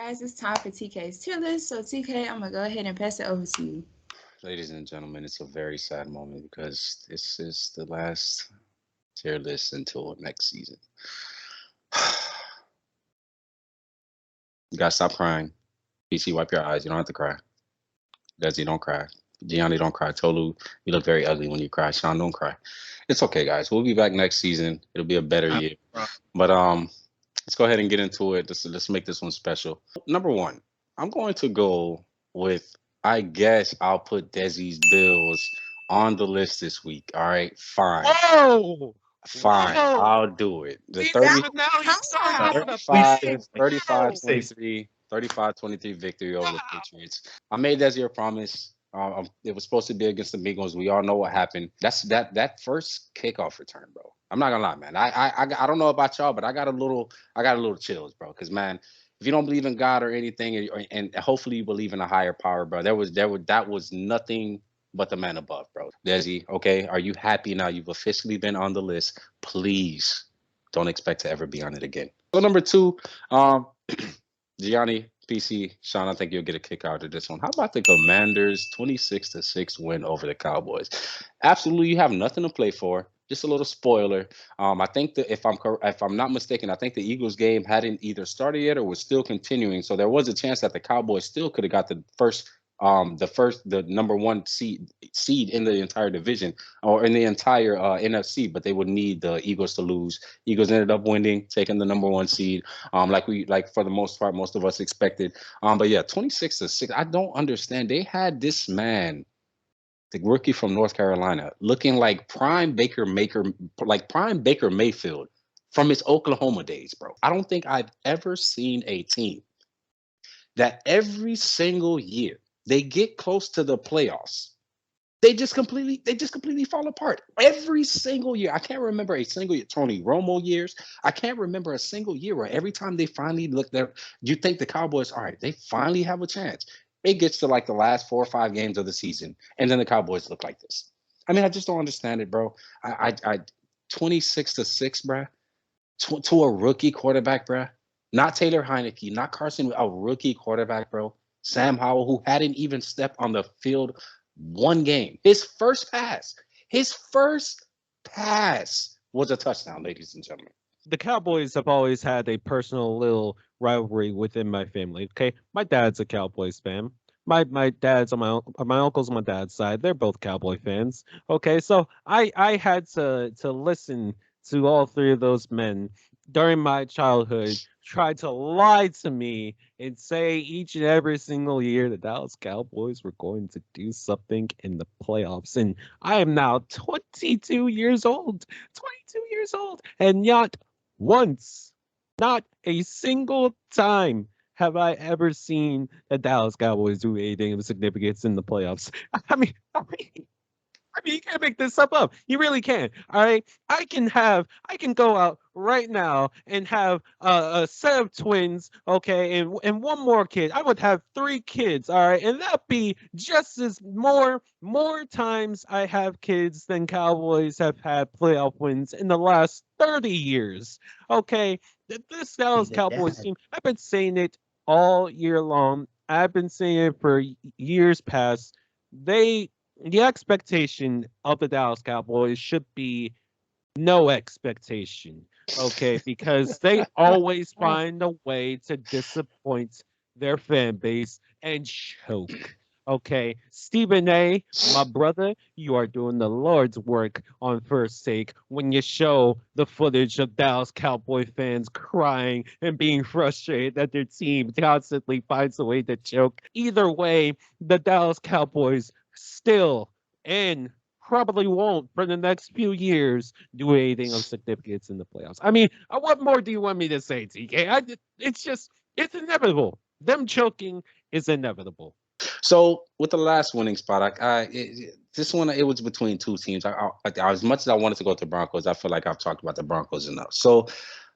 guys, it's time for TK's tier list. So TK, I'm gonna go ahead and pass it over to you. Ladies and gentlemen, it's a very sad moment because this is the last tier list until next season. You gotta stop crying. PC, wipe your eyes. You don't have to cry. Dezzy, don't cry. Gianni, don't cry. Tolu, you look very ugly when you cry. Shawn, don't cry. It's okay, guys. We'll be back next season. It'll be a better year. But let's go ahead and get into it. Let's make this one special. Number one, I'm going to go with. I guess I'll put Dezzy's Bills on the list this week. All right, fine. Whoa! Fine, Whoa! I'll do it. The See, 30, now you started Wow. giving up 35, wow. 23 35-23 victory over the Patriots. I made Desi a promise. It was supposed to be against the Bengals. We all know what happened. That's that first kickoff return, bro. I'm not gonna lie, man. I don't know about y'all, but I got a little chills, bro. Because man, if you don't believe in God or anything, and hopefully you believe in a higher power, bro, that was nothing but the man above, bro. Desi, okay, are you happy now? You've officially been on the list. Please don't expect to ever be on it again. So number two, Gianni, PC, Shawn, I think you'll get a kick out of this one. How about the Commanders 26-6 win over the Cowboys? Absolutely, you have nothing to play for. Just a little spoiler. I think that if I'm not mistaken, I think the Eagles game hadn't either started yet or was still continuing. So there was a chance that the Cowboys still could have got the number one seed in the entire division or in the entire NFC, but they would need the Eagles to lose. Eagles ended up winning, taking the number one seed, like for the most part, most of us expected. But yeah, 26-6. I don't understand. They had this man, the rookie from North Carolina, looking like prime Baker Mayfield from his Oklahoma days, bro. I don't think I've ever seen a team that every single year they get close to the playoffs, they just completely fall apart every single year. I can't remember a single year, Tony Romo years. I can't remember a single year where every time they finally look there, you think the Cowboys, all right, they finally have a chance. It gets to like the last 4 or 5 games of the season, and then the Cowboys look like this. I mean, I just don't understand it, bro. I 26-6, bro, to a rookie quarterback, bro. Not Taylor Heineke, not Carson, a rookie quarterback, bro. Sam Howell, who hadn't even stepped on the field one game. His first pass was a touchdown, ladies and gentlemen. The Cowboys have always had a personal little rivalry within my family. Okay, my dad's a Cowboys fan. My dad's on my uncle's on my dad's side. They're both Cowboy fans. Okay, so I had to listen to all three of those men during my childhood try to lie to me and say each and every single year the Dallas Cowboys were going to do something in the playoffs. And I am now 22 years old. 22 years old. And not once, not a single time have I ever seen the Dallas Cowboys do anything of significance in the playoffs. You can't make this stuff up. You really can't. All right. I can go out right now and have a set of twins, okay, and one more kid. I would have 3 kids, all right, and that'd be just as more times I have kids than Cowboys have had playoff wins in the last 30 years. Okay. This Dallas Cowboys team, I've been saying it all year long. I've been saying it for years past. The expectation of the Dallas Cowboys should be no expectation, okay? Because they always find a way to disappoint their fan base and choke. Okay, Stephen A, my brother, you are doing the Lord's work on First Take when you show the footage of Dallas Cowboy fans crying and being frustrated that their team constantly finds a way to choke. Either way, the Dallas Cowboys still and probably won't for the next few years do anything of significance in the playoffs. I mean, what more do you want me to say, TK? It's inevitable. Them choking is inevitable. So with the last winning spot, this one it was between two teams. As much as I wanted to go to the Broncos, I feel like I've talked about the Broncos enough. So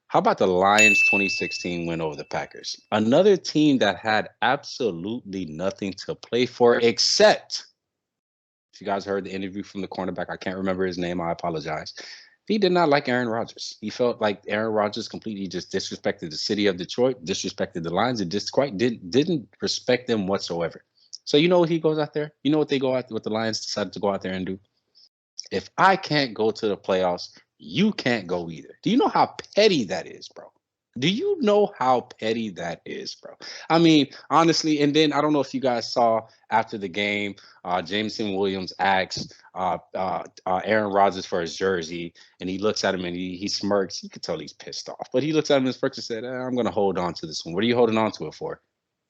how about the Lions 2016 win over the Packers? Another team that had absolutely nothing to play for except, if you guys heard the interview from the cornerback, I can't remember his name, I apologize. He did not like Aaron Rodgers. He felt like Aaron Rodgers completely just disrespected the city of Detroit, disrespected the Lions, and just quite didn't respect them whatsoever. So you know what he goes out there? You know what they go out what the Lions decided to go out there and do? If I can't go to the playoffs, you can't go either. Do you know how petty that is, bro? Do you know how petty that is, bro? I mean, honestly, and then I don't know if you guys saw after the game, Jameson Williams asks Aaron Rodgers for his jersey, and he looks at him and he smirks. You could tell he's pissed off, but he looks at him and smirks and said, "I'm going to hold on to this one." What are you holding on to it for?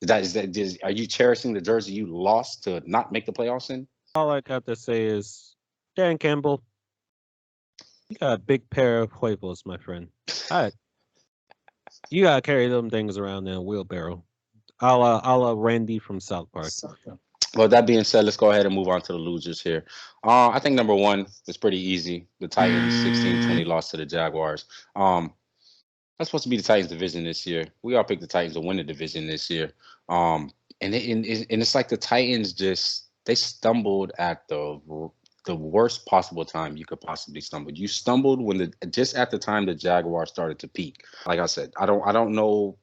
Are you cherishing the jersey you lost to not make the playoffs in? All I got to say is, Dan Campbell, you got a big pair of huevos, my friend. All right. You gotta carry them things around in a wheelbarrow. A la Randy from South Park. Well, that being said, let's go ahead and move on to the losers here. I think number one is pretty easy. The Titans 16-20 lost to the Jaguars. That's supposed to be the Titans division this year. We all picked the Titans to win the division this year. And it's like the Titans they stumbled at the worst possible time you could possibly stumble. You stumbled when just at the time the Jaguars started to peak. Like I said, I don't know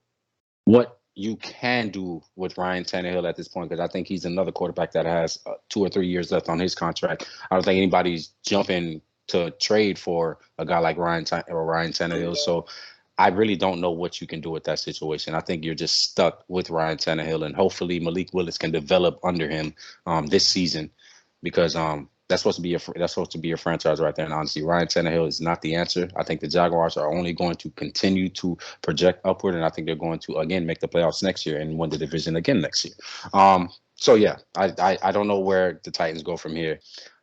what you can do with Ryan Tannehill at this point, because I think he's another quarterback that has 2 or 3 years left on his contract. I don't think anybody's jumping to trade for a guy like Ryan Tannehill. So I really don't know what you can do with that situation. I think you're just stuck with Ryan Tannehill, and hopefully Malik Willis can develop under him this season, because that's supposed to be your franchise right there. And honestly, Ryan Tannehill is not the answer. I think the Jaguars are only going to continue to project upward, and I think they're going to again make the playoffs next year and win the division again next year. So yeah, I don't know where the Titans go from here.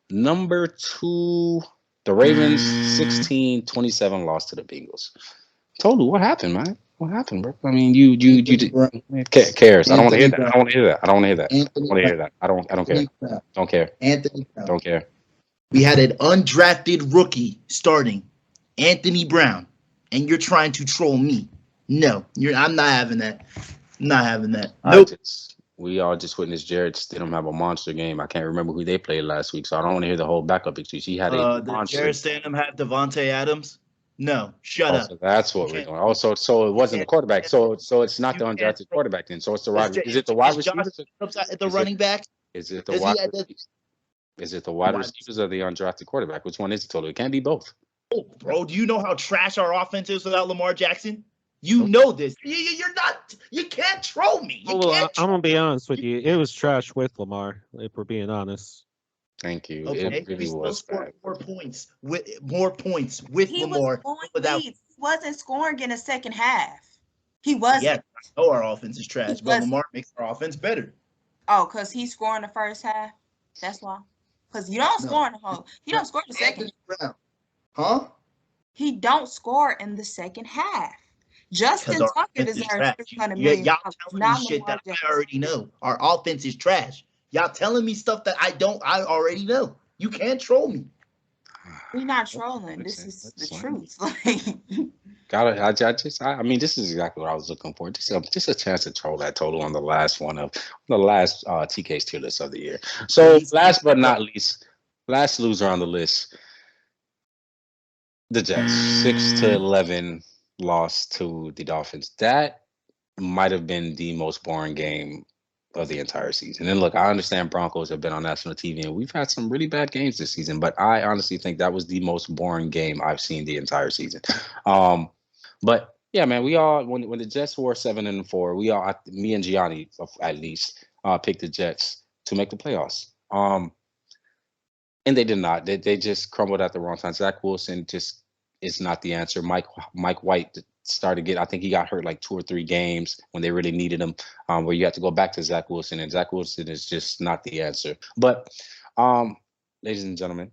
Number 2, the Ravens 16-27 lost to the Bengals. Tolu, what happened, man? What happened, bro? I mean, you cares. I don't want to hear that. I don't want to hear that. I don't want to hear that. I don't want to hear that. I don't care. Don't care. Anthony Brown. Don't care. We had an undrafted rookie starting, Anthony Brown, and you're trying to troll me. No, I'm not having that. I'm not having that. Nope. We all just witnessed Jared Stidham have a monster game. I can't remember who they played last week, so I don't want to hear the whole backup excuse. He had a monster. Jared Stidham have Devontae Adams? No, shut up. So that's what we're doing. Also, so it wasn't the quarterback. So it's not the undrafted quarterback then. So it's the wide. Is it the wide receivers? At the running back? Is it the wide receivers? Is it the wide receivers or the undrafted quarterback? Which one is it? Totally, it can't be both. Oh, bro, do you know how trash our offense is without Lamar Jackson? You know this. You're not. You can't troll me. I'm gonna be honest with you. It was trash with Lamar. If we're being honest. Thank you. Okay. It really was bad. More points with Lamar. He wasn't scoring in the second half. He wasn't. Yeah, I know our offense is trash, but Lamar makes our offense better. Oh, because he scored in the first half. That's why. Because you don't score in the whole. You don't score in the second. Huh? He don't score in the second half. Justin Tucker deserves $300 million. Y'all telling me shit that I already know. Our offense is trash. Y'all telling me stuff that I already know. You can't troll me. We're not trolling. This is the truth. I mean, this is exactly what I was looking for. Just a chance to troll that total on the last TK's tier list of the year. So last but not least, last loser on the list, the Jets 6-11 loss to the Dolphins. That might have been the most boring game of the entire season. And look, I understand Broncos have been on national TV and we've had some really bad games this season, but I honestly think that was the most boring game I've seen the entire season. But yeah, man, we all when the Jets were 7-4, we all, me and Gianni at least, picked the Jets to make the playoffs. And they did not. They just crumbled at the wrong time. Zach Wilson just is not the answer. Mike White started I think he got hurt like 2 or 3 games when they really needed him, where you have to go back to Zach Wilson, and Zach Wilson is just not the answer. But ladies and gentlemen,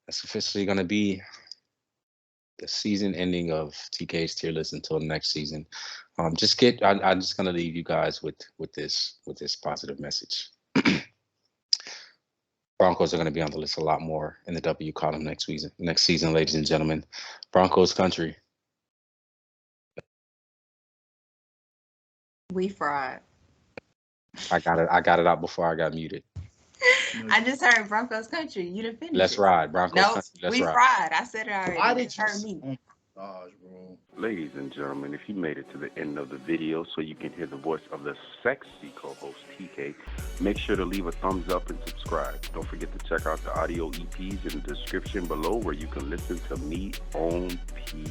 that's officially going to be the season ending of TK's tier list until next season. I'm just going to leave you guys with this positive message. Broncos are going to be on the list a lot more in the W column next season, ladies and gentlemen. Broncos country. We fried. I got it out before I got muted. I just heard Broncos country. You didn't finish Let's it. ride, Broncos No, country. Let's we ride. fried. I said it already. Why You did you? heard me. Oh my gosh, bro. Ladies and gentlemen, if you made it to the end of the video so you can hear the voice of the sexy co-host TK, make sure to leave a thumbs up and subscribe. Don't forget to check out the audio EPs in the description below where you can listen to me on PC.